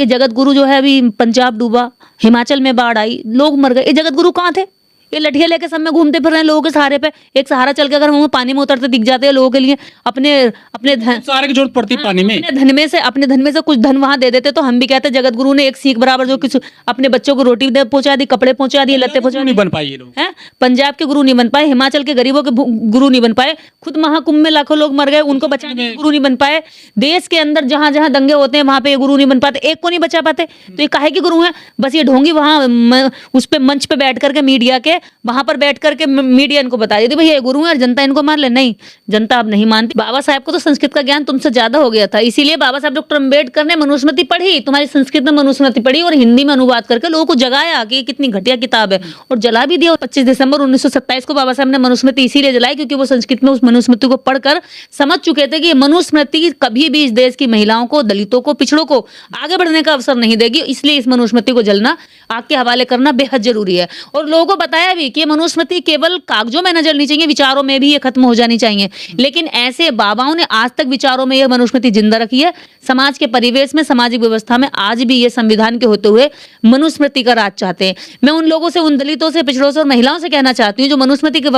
ये जगत गुरु जो है अभी पंजाब डूबा, हिमाचल में बाढ़ आई, लोग मर गए, ये जगत गुरु कहाँ थे? ये लठिया लेके सब में घूमते फिर रहे हैं लोगों के सहारे पे। एक सहारा चल के अगर हम पानी में उतरते दिख जाते हैं लोगों के लिए, अपने अपने धन सहारे की जरूरत पड़ती है पानी में। अपने धन में से कुछ धन वहां दे देते तो हम भी कहते जगत गुरु ने एक सीख बराबर जो कुछ अपने बच्चों को रोटी पहुंचा दी, कपड़े पहुंचा दिए, लत्ते पहुंचा नहीं बन पाए ये लोग। हैं। पंजाब के गुरु नहीं बन पाए, हिमाचल के गरीबों के गुरु नहीं बन पाए, खुद महाकुंभ में लाखों लोग मर गए, उनको बचाने के गुरु नहीं बन पाए। देश के अंदर जहां जहां दंगे होते हैं वहां पे ये गुरु नहीं बन पाते, एक को नहीं बचा पाते। तो ये काहे के गुरु हैं? बस ये ढोंगी वहां उस पे मंच पे बैठ करके मीडिया के वहां पर बैठ करके मीडिया इनको बता देती भाई ये गुरु है और जनता इनको मान ले। नहीं, जनता अब नहीं मानती। बाबा साहब को तो संस्कृत का ज्ञान तुमसे ज्यादा हो गया था, इसीलिए बाबा साहब डॉक्टर अम्बेडकर ने मनुस्मृति पढ़ी, तुम्हारी संस्कृत में मनुस्मृति पढ़ी और हिंदी में अनुवाद करके लोगों को जगाया कि ये कितनी घटिया किताब है, और जला भी दिया। 25 दिसंबर 1927 को बाबा साहब ने मनुस्मृति इसीलिए जलाई क्योंकि वो संस्कृत में उस मनुस्मृति को पढ़कर समझ चुके थे कि ये मनुस्मृति कभी भी इस देश की महिलाओं को, दलितों को, पिछड़ों को आगे बढ़ने का अवसर नहीं देगी, इसलिए इस मनुस्मृति को जलना, आग के हवाले करना बेहद जरूरी है। और लोगों को बताया भी कि मनुस्मृति केवल कागजों में न जलनी चाहिए, विचारों में भी ये खत्म हो जानी चाहिए। लेकिन ऐसे बाबाओं ने आज तक विचारों में यह मनुस्मृति जिंदा रखी है। समाज के परिवेश में, सामाजिक व्यवस्था में आज भी ये संविधान के होते हुए मनुस्मृति का राज चाहते हैं। मैं उन लोगों से, उन दलितों से, पिछड़ों से और महिलाओं से कहना चाहती हूँ जो मनुस्मृति की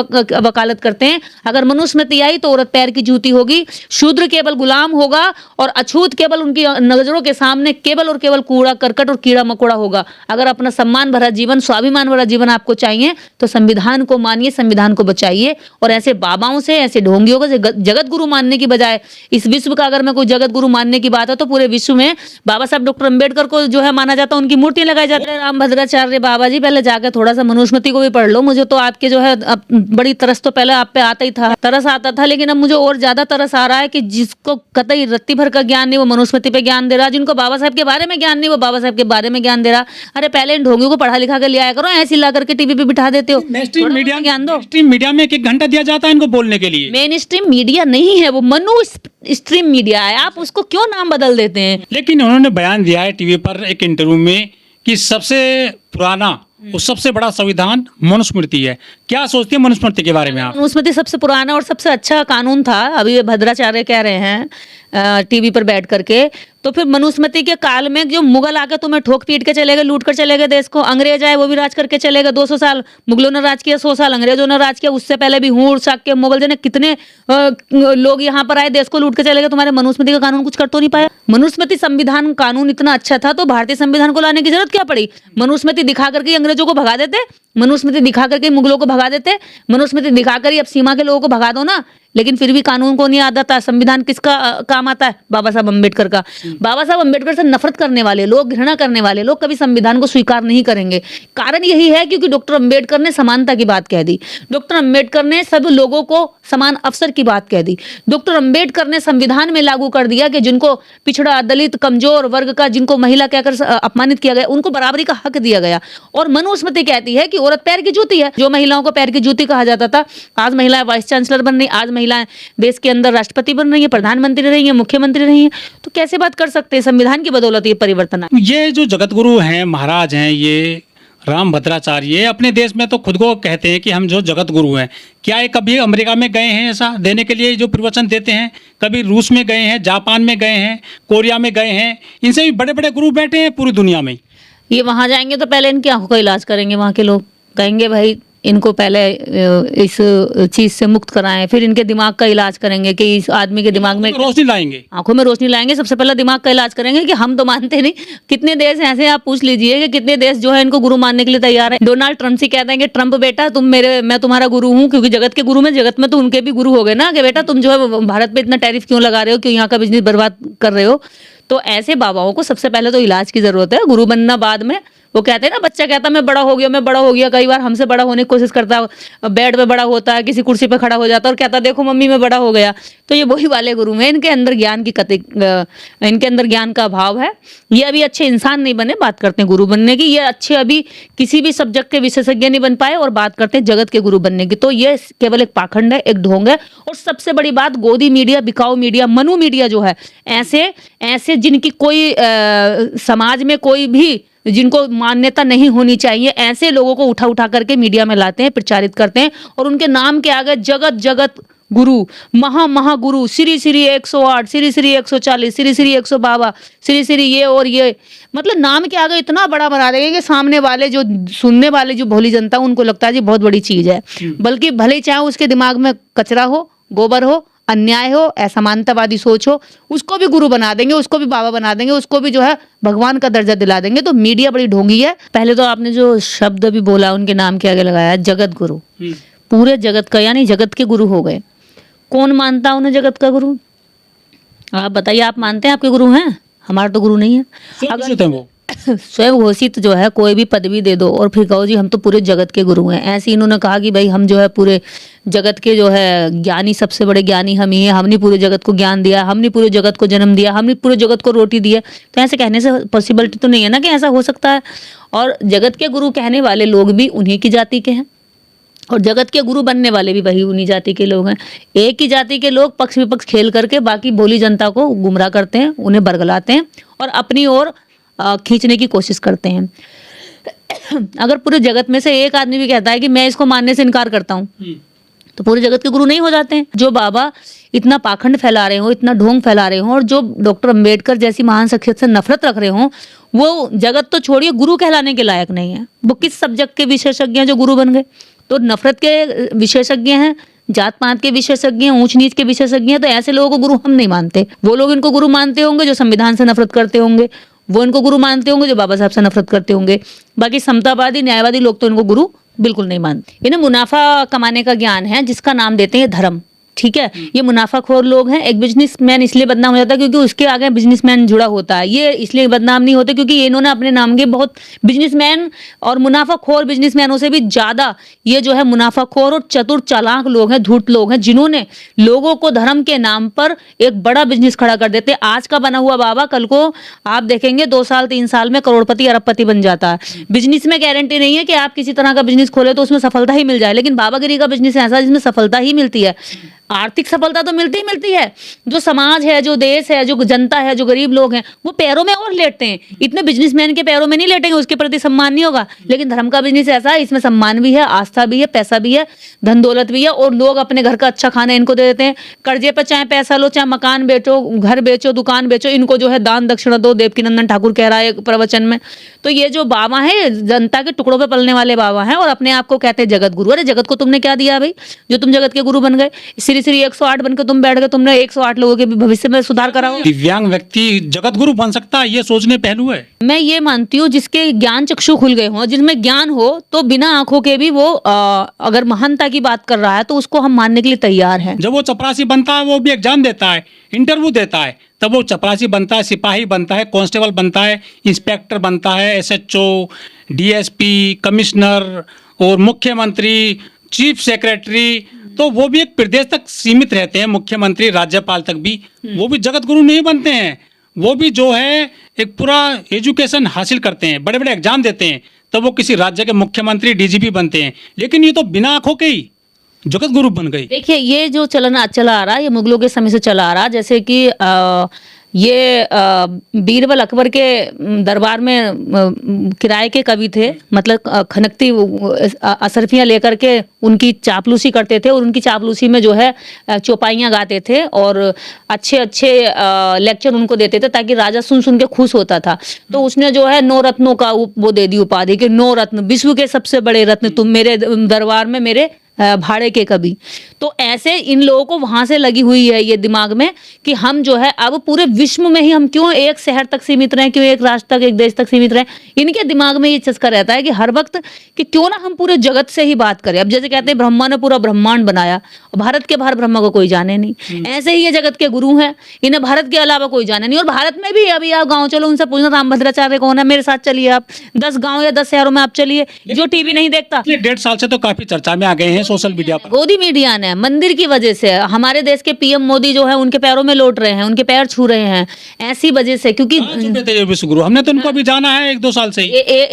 वकालत करते हैं, अगर मनुस्मृति आई तो औरत पैर की जूती होगी, शूद्र केवल गुलाम होगा और अछूत केवल उनकी नजरों के सामने केवल और केवल कूड़ा करकट और कीड़ा मकोड़ा होगा। अगर अपना सम्मान भरा जीवन, स्वाभिमान भरा जीवन आपको चाहिए तो संविधान को मानिए, संविधान को बचाइए। और ऐसे बाबाओं से, ऐसे ढोंगियों को जगत गुरु मानने की बजाय, इस विश्व का अगर मैं कोई जगत गुरु मानने की बात है तो पूरे विश्व में बाबा साहब डॉक्टर अम्बेडकर को जो है माना जाता है, उनकी मूर्ति लगाई जाती है। राम भद्राचार्य बाबा जी, पहले जाकर थोड़ा सा मनुस्मृति को भी पढ़ लो। मुझे तो आपके जो है बड़ी तरस तो पहले आप पे आता ही था, तरस आता था, लेकिन अब मुझे और ज्यादा तरस आ रहा है कि जिसको कतई रत्ती भर का ज्ञान नहीं वो मनुस्मृति पे ज्ञान दे रहा, जिनको बाबा साहब के बारे में ज्ञान नहीं वो बाबा साहब के बारे में ज्ञान दे रहा। अरे पहले इन ढोंगियों को पढ़ा लिखा कर लिया करो, ऐसी ला करके टीवी पे बिठा देते हो। मेनस्ट्रीम मीडिया, ज्ञान दो। मेनस्ट्रीम मीडिया में एक घंटा दिया जाता है इनको बोलने के लिए। मेन स्ट्रीम मीडिया नहीं है, वो मनु स्ट्रीम मीडिया है। आप उसको क्यों नाम बदल देते हैं? लेकिन उन्होंने बयान दिया है टीवी पर एक इंटरव्यू में कि सबसे पुराना और सबसे बड़ा संविधान मनुस्मृति है। क्या सोचती है मनुस्मृति के बारे में आप? मनुस्मृति सबसे पुराना और सबसे अच्छा कानून था। अभी ये भद्राचार्य कह रहे हैं टीवी पर बैठ करके, तो फिर मनुस्मृति के काल में जो मुगल आके तुम्हें ठोक पीट के चले गए, लूट कर चले गए देश को, अंग्रेज आए वो भी राज करके चले गए। 200 साल मुगलों ने राज किया, 100 साल अंग्रेजों ने राज किया, उससे पहले भी हूर शाक्य मुगल जने कितने लोग यहाँ पर आए, देश को लूट के चले गए। तुम्हारे मनुस्मृति का कानून कुछ कर तो नहीं पाया। मनुस्मृति संविधान कानून इतना अच्छा था तो भारतीय संविधान को लाने की जरूरत क्या पड़ी? मनुस्मृति दिखा करके अंग्रेजों को भगा देते, मनुस्मृति दिखा करके मुगलों को भगा देते, मनुस्मृति दिखाकर ही अब सीमा के लोगों को भगा दो ना। लेकिन फिर भी कानून को नहीं याद आता। संविधान किसका काम आता है? बाबा साहब अम्बेडकर का। बाबा साहब अम्बेडकर से नफरत करने वाले लोग, घृणा करने वाले लोग कभी संविधान को स्वीकार नहीं करेंगे। कारण यही है क्योंकि डॉक्टर अम्बेडकर ने समानता की बात कह दी, डॉक्टर अम्बेडकर ने सब लोगों को समान अवसर की बात कह दी, डॉक्टर अम्बेडकर ने संविधान में लागू कर दिया कि जिनको पिछड़ा, दलित, कमजोर वर्ग का, जिनको महिला कहकर अपमानित किया गया, उनको बराबरी का हक दिया गया। और मनुस्मृति कहती है कि औरत पैर की जूती है। जो महिलाओं को पैर की जूती कहा जाता था, आज महिलाएं वाइस चांसलर बन रही, आज महिलाएं देश के अंदर राष्ट्रपति बन रही है, प्रधानमंत्री रही है, मुख्यमंत्री रही है। तो कैसे बात कर सकते हैं? संविधान की बदौलत ये परिवर्तन है। ये जो जगत गुरु हैं, महाराज हैं, ये राम भद्राचार्य अपने देश में तो खुद को कहते हैं कि हम जो जगत गुरु हैं। क्या ये कभी अमेरिका में गए हैं ऐसा देने के लिए जो प्रवचन देते हैं? कभी रूस में गए हैं, जापान में गए हैं, कोरिया में गए हैं? इनसे भी बड़े बड़े गुरु बैठे हैं पूरी दुनिया में। ये वहां जाएंगे तो पहले इनकी आंखों का इलाज करेंगे। वहां के लोग कहेंगे भाई इनको पहले इस चीज से मुक्त कराएं, फिर इनके दिमाग का इलाज करेंगे कि इस आदमी के दिमाग में रोशनी लाएंगे, आंखों में रोशनी लाएंगे। सबसे पहले दिमाग का इलाज करेंगे कि हम तो मानते नहीं। कितने देश ऐसे आप पूछ लीजिए कि कितने देश जो है इनको गुरु मानने के लिए तैयार है। डोनाल्ड ट्रम्प से कह देंगे ट्रम्प बेटा मैं तुम्हारा गुरु हूँ, क्योंकि जगत के गुरु में, जगत में तो उनके भी गुरु हो गए ना, कि बेटा तुम जो है भारत पे इतना टैरिफ क्यों लगा रहे हो, क्यों यहाँ का बिजनेस बर्बाद कर रहे हो। तो ऐसे बाबाओं को सबसे पहले तो इलाज की जरूरत है, गुरु बनना बाद में। वो कहते हैं ना, बच्चा कहता मैं बड़ा हो गया, मैं बड़ा हो गया। कई बार हमसे बड़ा होने की कोशिश करता है, बेड पे बड़ा होता है, किसी कुर्सी पे खड़ा हो जाता है और कहता देखो मम्मी मैं बड़ा हो गया। तो ये वही वाले गुरु हैं, इनके अंदर ज्ञान की इनके अंदर ज्ञान का अभाव है। ये अभी अच्छे इंसान नहीं बने, बात करते हैं गुरु बनने की। ये अच्छे अभी किसी भी सब्जेक्ट के विशेषज्ञ नहीं बन पाए और बात करते हैं जगत के गुरु बनने की। तो ये केवल एक पाखंड है, एक ढोंग है। और सबसे बड़ी बात, गोदी मीडिया, बिकाऊ मीडिया, मनु मीडिया जो है, ऐसे जिनकी कोई समाज में कोई भी जिनको मान्यता नहीं होनी चाहिए, ऐसे लोगों को उठा करके मीडिया में लाते हैं, प्रचारित करते हैं और उनके नाम के आगे जगत गुरु, महागुरु, श्री श्री 108, श्री श्री 140, श्री श्री 152, श्री श्री ये और ये, मतलब नाम के आगे इतना बड़ा बना देंगे कि सामने वाले जो सुनने वाले जो भोली जनता उनको लगता है जी बहुत बड़ी चीज है। बल्कि भले चाहे उसके दिमाग में कचरा हो, गोबर हो, अन्याय हो, असमानतावादी सोच हो, उसको भी गुरु बना देंगे, उसको भी बाबा बना देंगे, उसको भी जो है भगवान का दर्जा दिला देंगे। तो मीडिया बड़ी ढोंगी है। पहले तो आपने जो शब्द भी बोला उनके नाम के आगे लगाया जगत गुरु, पूरे जगत का यानी जगत के गुरु हो गए। कौन मानता उन्हें जगत का गुरु? आप बताइए, आप मानते हैं आपके गुरु हैं? हमारा तो गुरु नहीं है। अगर वो स्वयं घोषित जो है कोई भी पदवी दे दो और फिर कहो जी हम तो पूरे जगत के गुरु हैं, ऐसे इन्होंने कहा कि भाई हम जो है पूरे जगत के जो है ज्ञानी, सबसे बड़े ज्ञानी हम ही हैं, हमने पूरे जगत को ज्ञान दिया, हमने पूरे जगत को जन्म दिया, हमने पूरे जगत को रोटी दी है। तो ऐसे कहने से पॉसिबिलिटी तो नहीं है ना कि ऐसा हो सकता है। और जगत के गुरु कहने वाले लोग भी उन्हीं की जाति के हैं और जगत के गुरु बनने वाले भी वही उन्हीं जाति के लोग हैं। एक ही जाति के लोग पक्ष विपक्ष खेल करके बाकी भोली जनता को गुमराह करते हैं, उन्हें बरगलाते हैं और अपनी ओर खींचने की कोशिश करते हैं। अगर पूरे जगत में से एक आदमी भी कहता है कि मैं इसको मानने से इनकार करता हूँ, तो पूरे जगत के गुरु नहीं हो जाते हैं। जो बाबा इतना पाखंड फैला रहे हो, इतना ढोंग फैला रहे हो और जो डॉक्टर अंबेडकर जैसी महान शख्सियत से नफरत रख रहे हो, वो जगत तो छोड़िए गुरु कहलाने के लायक नहीं है। वो किस सब्जेक्ट के विशेषज्ञ हैं जो गुरु बन गए? तो नफरत के विशेषज्ञ हैं, जात पात के विशेषज्ञ हैं, ऊंच नीच के विशेषज्ञ हैं। तो ऐसे लोगों को गुरु हम नहीं मानते। वो लोग इनको गुरु मानते होंगे जो संविधान से नफरत करते होंगे, वो इनको गुरु मानते होंगे जो बाबा साहब से नफरत करते होंगे। बाकी समतावादी, न्यायवादी लोग तो इनको गुरु बिल्कुल नहीं मानते। इन्हें मुनाफा कमाने का ज्ञान है जिसका नाम देते हैं धर्म। ठीक है, ये मुनाफाखोर लोग हैं। एक बिजनेसमैन इसलिए बदनाम हो जाता है क्योंकि उसके आगे बिजनेसमैन जुड़ा होता है। ये इसलिए बदनाम नहीं होते क्योंकि इन्होंने अपने नाम के बहुत बिजनेसमैन और मुनाफाखोर बिजनेसमैनों से भी ज्यादा ये जो है मुनाफाखोर और चतुर चालाक लोग हैं, धूर्त लोग हैं, जिन्होंने लोगों को धर्म के नाम पर एक बड़ा बिजनेस खड़ा कर देते। आज का बना हुआ बाबा कल को आप देखेंगे 2 साल 3 साल में करोड़पति अरबपति बन जाता है। बिजनेस में गारंटी नहीं है कि आप किसी तरह का बिजनेस खोले तो उसमें सफलता ही मिल जाए, लेकिन बाबागिरी का बिजनेस ऐसा जिसमें सफलता ही मिलती है। आर्थिक सफलता तो मिलती ही मिलती है। जो समाज है, जो देश है, जो जनता है, जो गरीब लोग हैं, वो पैरों में और लेटते हैं। इतने बिजनेसमैन के पैरों में नहीं लेटेंगे, उसके प्रति सम्मान नहीं होगा। लेकिन धर्म का बिजनेस ऐसा है, इसमें सम्मान भी है, आस्था भी है, पैसा भी है, धन दौलत भी है और लोग अपने घर का अच्छा खाना इनको दे देते हैं। कर्जे पर चाहे पैसा लो, चाहे मकान बेचो, घर बेचो, दुकान बेचो, इनको जो है दान दक्षिणा दो। देवकीनंदन ठाकुर कह रहा है प्रवचन में। तो ये जो बाबा है जनता के टुकड़ों पे पलने वाले बाबा हैं और अपने आप को कहते हैं जगत गुरु। अरे जगत को तुमने क्या दिया भाई जो तुम जगत के गुरु बन गए? श्री श्री 108 बनकर तुम बैठ गए, तुमने 108 लोगों के भी भविष्य में सुधार कराओ। दिव्यांग व्यक्ति जगत गुरु बन सकता है, ये सोचने पहलू है। मैं ये मानती हूँ जिसके ज्ञान चक्षु खुल गए हों, जिनमें ज्ञान हो, तो बिना आंखों के भी वो अगर महानता की बात कर रहा है तो उसको हम मानने के लिए तैयार हैं। जब वो चपरासी बनता है, वो भी एग्जाम देता है, इंटरव्यू देता है, तब वो चपरासी बनता है, सिपाही बनता है, कांस्टेबल बनता है, इंस्पेक्टर बनता है, SHO, DSP, कमिश्नर और मुख्यमंत्री, चीफ सेक्रेटरी। तो वो भी एक प्रदेश तक सीमित रहते हैं, मुख्यमंत्री, राज्यपाल तक भी। वो भी जगत गुरु नहीं बनते हैं। वो भी जो है एक पूरा एजुकेशन हासिल करते हैं, बड़े बड़े एग्जाम देते हैं, तब वो किसी राज्य के मुख्यमंत्री, DGP बनते हैं। लेकिन ये तो बिना आंखों के ही जगत गुरु बन गई। देखिए ये जो चला आ रहा है, ये मुगलों के समय से चला आ रहा है। जैसे कि ये बीरबल अकबर के दरबार में किराए के कवि थे, मतलब खनकती असरफियाँ लेकर के उनकी चापलूसी करते थे और उनकी चापलूसी में जो है चौपाइयाँ गाते थे और अच्छे अच्छे लेक्चर उनको देते थे ताकि राजा सुन सुन के खुश होता था। तो उसने जो है 9 रत्नों का वो दे दी उपाधि कि 9 रत्न, विश्व के सबसे बड़े रत्न तुम मेरे दरबार में, मेरे भाड़े के कवि। तो ऐसे इन लोगों को वहां से लगी हुई है ये दिमाग में कि हम जो है अब पूरे विश्व में ही हम क्यों एक शहर तक सीमित रहें, क्यों एक राष्ट्र तक, एक देश तक सीमित रहें। इनके दिमाग में ये चस्का रहता है कि हर वक्त कि क्यों ना हम पूरे जगत से ही बात करें। अब जैसे कहते हैं ब्रह्मा ने पूरा ब्रह्मांड बनाया, भारत के बाहर ब्रह्मा को कोई जाने नहीं। ऐसे ही ये जगत के गुरु हैं, इन्हें भारत के अलावा कोई जाने नहीं। और भारत में भी अभी आप गाँव चलो, उनसे पूछना रामभद्राचार्य कौन है, मेरे साथ चलिए आप 10 गाँव या 10 शहरों में आप चलिए, जो टीवी नहीं देखता। 1.5 साल से तो काफी चर्चा में आ गए हैं सोशल मीडिया पर। गोदी मीडिया ने मंदिर की वजह से हमारे देश के PM मोदी जो है उनके पैरों में लौट रहे हैं, उनके पैर छू रहे हैं ऐसी वजह से। क्योंकि विश्व गुरु हमने तो उनको अभी जाना है 1-2 साल से ही।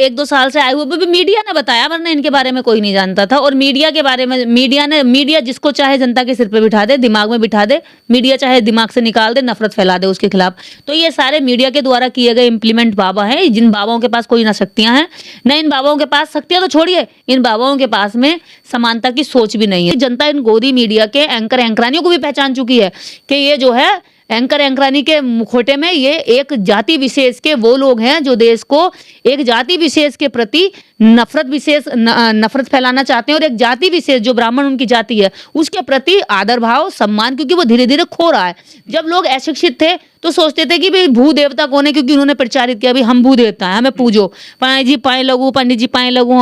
1-2 साल से आए हुए भी मीडिया ने बताया, वरना इनके बारे में कोई नहीं जानता था। और मीडिया के बारे में मीडिया जिसको चाहे जनता के सिर पे बिठा दे, दिमाग में बिठा दे, मीडिया चाहे दिमाग से निकाल दे, नफरत फैला दे उसके खिलाफ। तो ये सारे मीडिया के द्वारा किए गए इम्प्लीमेंट बाबा हैं, जिन बाबाओं के पास कोई ना शक्तियां हैं, न इन बाबाओं के पास शक्तियां तो छोड़िए, इन बाबाओं के पास में समानता की सोच भी नहीं है। जनता इन गोदी मीडिया के एंकर एंकरानियों को भी पहचान चुकी है कि ये जो है एंकर एंकरानी के मुखौटे में ये एक जाति विशेष के वो लोग हैं जो देश को एक जाति विशेष के प्रति नफरत फैलाना चाहते हैं, और एक जाति विशेष जो ब्राह्मण उनकी जाति है उसके प्रति आदर भाव सम्मान, क्योंकि वो धीरे धीरे खो रहा है। जब लोग अशिक्षित थे तो सोचते थे कि भाई भू देवता कौन है, क्योंकि उन्होंने प्रचारित किया भाई हम भू देवता हैं, हमें पूजो, पाए जी पाए लगू, पंडित जी पाए लगू,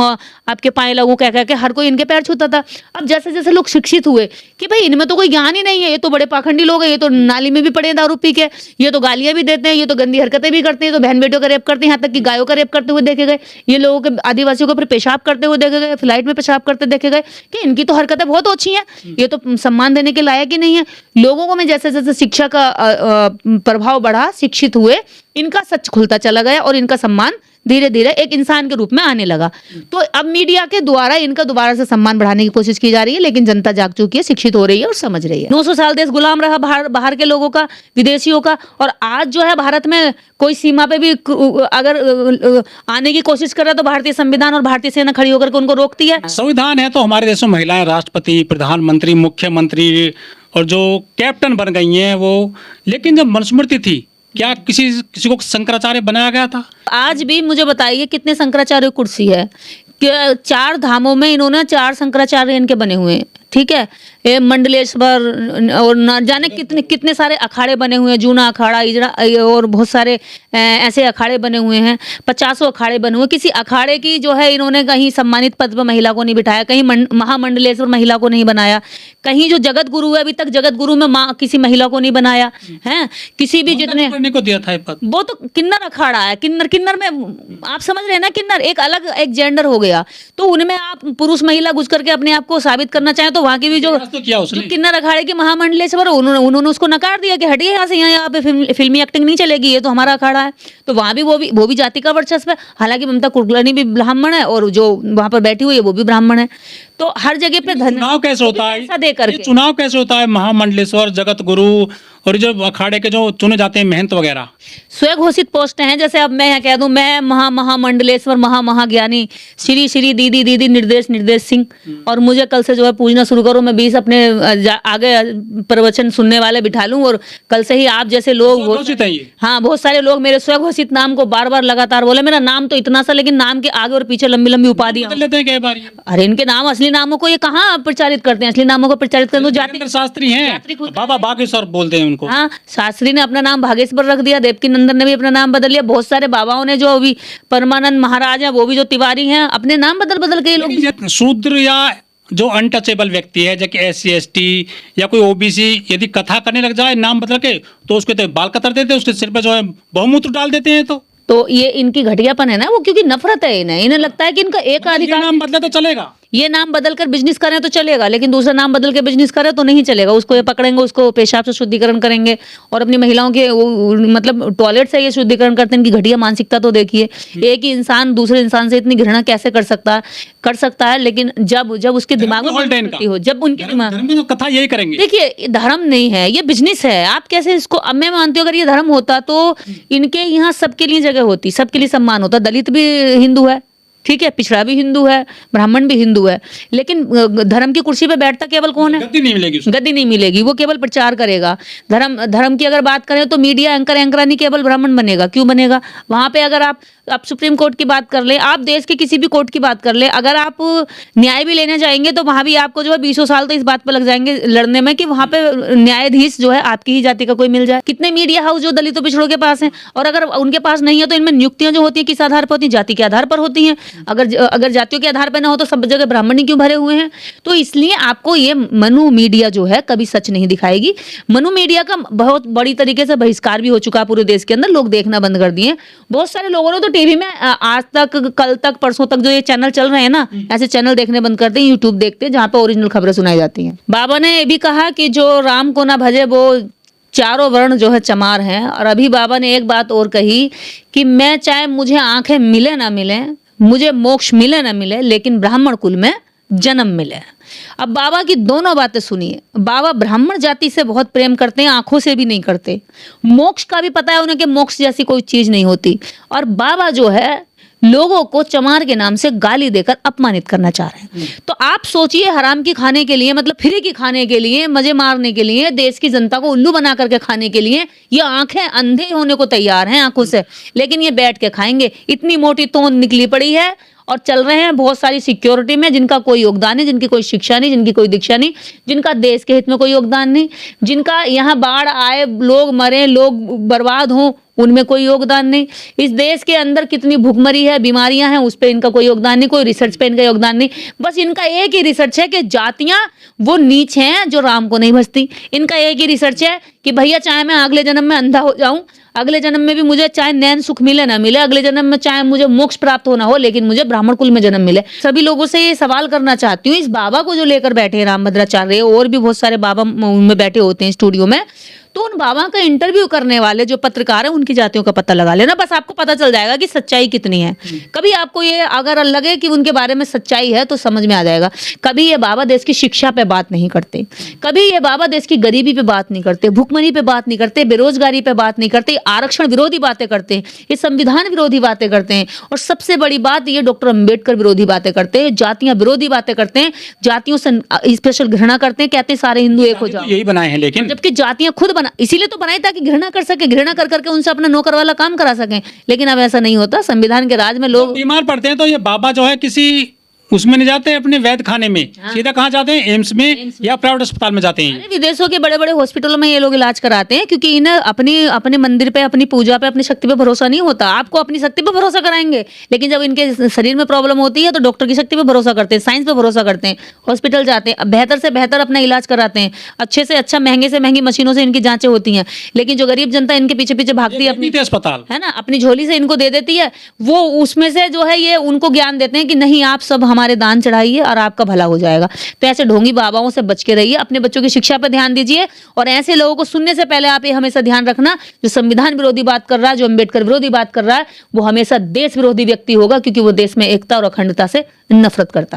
आपके पाए लगू कह कह के हर कोई इनके पैर छूता था। अब जैसे जैसे लोग शिक्षित हुए कि भाई इनमें तो कोई ज्ञान ही नहीं है, ये तो बड़े पाखंडी लोग हैं, ये तो नाली में भी पड़े हैं दारू पी के, ये तो गालियां भी देते हैं, ये तो गंदी हरकतें भी करते हैं, तो बहन बेटियों का रेप करते हैं, यहाँ तक कि गायों का रेप करते हुए देखे गए, ये लोगों के आदिवासियों को फिर पेशाब करते हुए देखे गए, फ्लाइट में पेशाब करते देखे गए, कि इनकी तो हरकतें बहुत अच्छी हैं, ये तो सम्मान देने के लायक ही नहीं है। लोगों को में जैसे जैसे शिक्षा का प्रभाव बढ़ा, शिक्षित हुए, इनका सच खुलता चला गया और इनका सम्मान धीरे धीरे एक इंसान के रूप में आने लगा। तो अब मीडिया के द्वारा इनका दोबारा से सम्मान बढ़ाने की कोशिश की जा रही है, लेकिन जनता जाग चुकी है, शिक्षित हो रही है और समझ रही है। 900 साल देश गुलाम रहा बाहर के लोगों का, विदेशियों का, और आज जो है भारत में कोई सीमा पे भी अगर आने की कोशिश कर रहा है तो भारतीय संविधान और भारतीय सेना खड़ी होकर के उनको रोकती है। संविधान है तो हमारे देश में महिलाएं राष्ट्रपति, प्रधानमंत्री, मुख्यमंत्री और जो कैप्टन बन गई हैं वो, लेकिन जब मनुस्मृति थी क्या किसी को शंकराचार्य बनाया गया था? आज भी मुझे बताइए कितने शंकराचार्य कुर्सी है कि 4 धामों में इन्होंने 4 शंकराचार्य इनके बने हुए हैं, ठीक है। ये मंडलेश्वर और न जाने कितने सारे अखाड़े बने हुए हैं, जूना अखाड़ा, इजड़ा और बहुत सारे ऐसे अखाड़े बने हुए हैं, 50 अखाड़े बने हुए। किसी अखाड़े की जो है इन्होंने कहीं सम्मानित पद पर महिला को नहीं बिठाया, कहीं महामंडलेश्वर महिला को नहीं बनाया, कहीं जो जगत गुरु है अभी तक जगत गुरु में किसी महिला को नहीं बनाया है। किसी भी जितने को दिया था पद, वो तो किन्नर अखाड़ा है। किन्नर में आप समझ रहे हैं ना, किन्नर एक अलग एक जेंडर हो गया, तो उनमें आप पुरुष महिला घुस करके अपने आप को साबित करना चाहें तो वहां की भी जो किन्नर अखाड़े के महामंडलेश्वर उन्होंने उसको नकार दिया कि हटिए यहाँ से, यहाँ पे फिल्मी एक्टिंग नहीं चलेगी, ये तो हमारा अखाड़ा है। तो वहां भी वो भी जाति का वर्चस्व है। हालांकि ममता कुलकर्णी भी ब्राह्मण है और जो वहां पर बैठी हुई है वो भी ब्राह्मण है। तो हर जगह पे चुनाव कैसे होता है, चुनाव कैसे होता है महामंडलेश्वर, जगत गुरु और जो अखाड़े के जो चुने जाते हैं महंत वगैरह? स्वघोषित पोस्ट हैं। जैसे अब मैं यहाँ कह दूं मैं महामंडलेश्वर महाज्ञानी श्री दीदी निर्देश सिंह, और मुझे कल से जो है पूजना शुरू करो, मैं 20 अपने आगे प्रवचन सुनने वाले बिठा लूं, और कल से ही आप जैसे लोग, हाँ बहुत सारे लोग मेरे स्वघोषित नाम को बार बार लगातार बोले। मेरा नाम तो इतना सा, लेकिन नाम के आगे और पीछे लंबी लंबी उपाधियां लेते हैं कई बार। अरे इनके नाम असली नामों को ये कहाँ प्रचारित करते हैं? असली नामों को प्रचारित करते जाति शास्त्री हैं, बाबा बागेश्वर बोलते हैं उनको। हाँ, शास्त्री ने अपना नाम भागेश्वर रख दिया, देवकी नंदन ने भी अपना नाम बदल लिया, बहुत सारे बाबाओं ने जो अभी परमानंद महाराज है वो भी जो तिवारी हैं अपने नाम बदल के लोग। शूद्र या जो अनटचेबल व्यक्ति है जैसे SC ST या कोई OBC यदि कथा करने लग जाए नाम बदल के, तो उसके तो बाल कतर देते हैं, उसके सिर पे जो है बहुमूत्र डाल देते हैं। तो ये इनकी घटियापन है ना, वो क्योंकि नफरत है इन्हें लगता है कि इनका एक अधिकार, नाम बदले तो चलेगा, ये नाम बदलकर बिजनेस करें तो चलेगा, लेकिन दूसरा नाम बदल के बिजनेस करें तो नहीं चलेगा। उसको ये पकड़ेंगे, उसको पेशाब से शुद्धिकरण करेंगे, और अपनी महिलाओं के मतलब टॉयलेट से ये शुद्धिकरण करते हैं। इनकी घटिया मानसिकता तो देखिए, एक ही इंसान दूसरे इंसान से इतनी घृणा कैसे कर सकता है, लेकिन जब उसके दिमाग में हो, जब उनके दिमाग में कथा यही करेंगे। देखिए धर्म नहीं है, ये बिजनेस है। आप कैसे इसको, अब मैं मानती हूँ अगर ये धर्म होता तो इनके यहाँ सबके लिए जगह होती, सबके लिए सम्मान होता। दलित भी हिंदू है, ठीक है, पिछड़ा भी हिंदू है, ब्राह्मण भी हिंदू है, लेकिन धर्म की कुर्सी पे बैठता केवल कौन है? गद्दी नहीं मिलेगी, वो केवल प्रचार करेगा। धर्म की अगर बात करें तो मीडिया एंकरानी केवल ब्राह्मण बनेगा। क्यों बनेगा? वहां पे अगर आप सुप्रीम कोर्ट की बात कर ले, आप देश के किसी भी कोर्ट की बात कर ले, अगर आप न्याय भी लेने जाएंगे तो वहां भी आपको जो है 20 साल तो इस बात पे लग जाएंगे लड़ने में कि वहां पे न्यायाधीश जो है आपकी ही जाति का कोई मिल जाए। कितने मीडिया हाउस जो दलितों पिछड़ों के पास हैं, और अगर उनके पास नहीं है तो इनमें नियुक्तियां जो होती है किस आधार पर होती है? जाति के आधार पर होती हैं। अगर जातियों के आधार पर ना हो तो सब जगह ब्राह्मण ही क्यों भरे हुए हैं? तो इसलिए आपको ये मनु मीडिया जो है कभी सच नहीं दिखाएगी। मनु मीडिया का बहुत बड़ी तरीके से बहिष्कार भी हो चुका है पूरे देश के अंदर, लोग देखना बंद कर दिए। बहुत सारे लोगों ने तो टीवी में आज तक, कल तक, परसों तक जो ये चैनल चल रहे हैं ना, ऐसे चैनल देखने बंद करते हैं, यूट्यूब देखते हैं जहाँ पे ओरिजिनल खबरें सुनाई जाती हैं। बाबा ने ये भी कहा कि जो राम को ना भजे वो चारों वर्ण जो है चमार हैं। और अभी बाबा ने एक बात और कही कि मैं चाहे मुझे आंखें मिले ना मिले, मुझे मोक्ष मिले ना मिले, लेकिन ब्राह्मण कुल में जन्म मिले। अब बाबा की दोनों बातें सुनिए। बाबा ब्राह्मण जाति से बहुत प्रेम करते हैं, आंखों से भी नहीं करते। मोक्ष का भी पता है उन्हें कि मोक्ष जैसी कोई चीज नहीं होती। और बाबा जो है लोगों को चमार के नाम से गाली देकर अपमानित करना चाह रहे हैं। तो आप सोचिए, हराम की खाने के लिए, मतलब फ्री की खाने के लिए, मजे मारने के लिए, देश की जनता को उल्लू बना करके खाने के लिए ये आंखें अंधे होने को तैयार हैं आंखों से, लेकिन ये बैठ के खाएंगे। इतनी मोटी तोंद निकली पड़ी है और चल रहे हैं बहुत सारी सिक्योरिटी में, जिनका कोई योगदान नहीं, जिनकी कोई शिक्षा नहीं, जिनकी कोई दीक्षा नहीं, जिनका देश के हित में कोई योगदान नहीं, जिनका यहाँ बाढ़ आए, लोग मरे, लोग बर्बाद हों, उनमें कोई योगदान नहीं। इस देश के अंदर कितनी भुखमरी है, बीमारियां हैं, उस पर इनका कोई योगदान नहीं, कोई रिसर्च पे इनका योगदान नहीं। बस इनका एक ही रिसर्च है कि जातियां वो नीच हैं जो राम को नहीं भजती। इनका एक ही रिसर्च है कि भैया चाहे मैं अगले जन्म में अंधा हो जाऊं, अगले जन्म में भी मुझे चाहे नैन सुख मिले ना मिले, अगले जन्म में चाहे मुझे मोक्ष प्राप्त होना हो, लेकिन मुझे ब्राह्मण कुल में जन्म मिले। सभी लोगों से ये सवाल करना चाहती हूँ, इस बाबा को जो लेकर बैठे हैं रामभद्राचार्य, और भी बहुत सारे बाबा में बैठे होते हैं स्टूडियो में, तो उन बाबा का इंटरव्यू करने वाले जो पत्रकार हैं उनकी जातियों का पता लगा लेना, बस आपको पता चल जाएगा कि सच्चाई कितनी है। कभी आपको ये अगर लगे कि उनके बारे में सच्चाई है तो समझ में आ जाएगा। कभी ये बाबा देश की शिक्षा पे बात नहीं करते, कभी ये बाबा देश की गरीबी पे बात नहीं करते, भुखमरी पे बात नहीं करते, बेरोजगारी पे बात नहीं करते, आरक्षण विरोधी बातें करते हैं, ये संविधान विरोधी बातें करते हैं, और सबसे बड़ी बात ये डॉक्टर अंबेडकर विरोधी बातें करते हैं, जातियां विरोधी बातें करते हैं, जातियों से स्पेशल घृणा करते हैं, कहते हैं सारे हिंदू एक हो जाओ। यही बनाए हैं, लेकिन जबकि जातियां खुद इसीलिए तो बनाई ताकि घृणा कर सके, घृणा कर करके उनसे अपना नौकर वाला काम करा सकें, लेकिन अब ऐसा नहीं होता। संविधान के राज में लोग बीमार पड़ते हैं तो ये बाबा जो है किसी उसमें नहीं जाते अपने वैद्य खाने में, सीधा कहाँ जाते हैं, एम्स में या प्राइवेट अस्पताल में जाते हैं। अरे विदेशों के बड़े बड़े हॉस्पिटलों में ये लोग इलाज कराते हैं, क्योंकि इन्हें अपने मंदिर पे, अपनी पूजा पे, अपनी शक्ति पे भरोसा नहीं होता। आपको अपनी शक्ति पे भरोसा कराएंगे, लेकिन जब इनके शरीर में प्रॉब्लम होती है तो डॉक्टर की शक्ति पे भरोसा करते हैं, साइंस पे भरोसा करते हैं, हॉस्पिटल जाते हैं, बेहतर से बेहतर अपना इलाज कराते हैं, अच्छे से अच्छा, महंगे से महंगी मशीनों से इनकी जांचें होती हैं। लेकिन जो गरीब जनता इनके पीछे पीछे भागती है, अपनी अस्पताल है ना, अपनी झोली से इनको दे देती है, वो उसमें से जो है ये उनको ज्ञान देते हैं कि नहीं, आप सब हमारे दान चढ़ाइए और आपका भला हो जाएगा। तो ऐसे ढोंगी बाबाओं से बच के रहिए, अपने बच्चों की शिक्षा पर ध्यान दीजिए, और ऐसे लोगों को सुनने से पहले आप ये हमेशा ध्यान रखना, जो संविधान विरोधी बात कर रहा है, जो अंबेडकर विरोधी बात कर रहा है, वो हमेशा देश विरोधी व्यक्ति होगा, क्योंकि वो देश में एकता और अखंडता से नफरत करता है।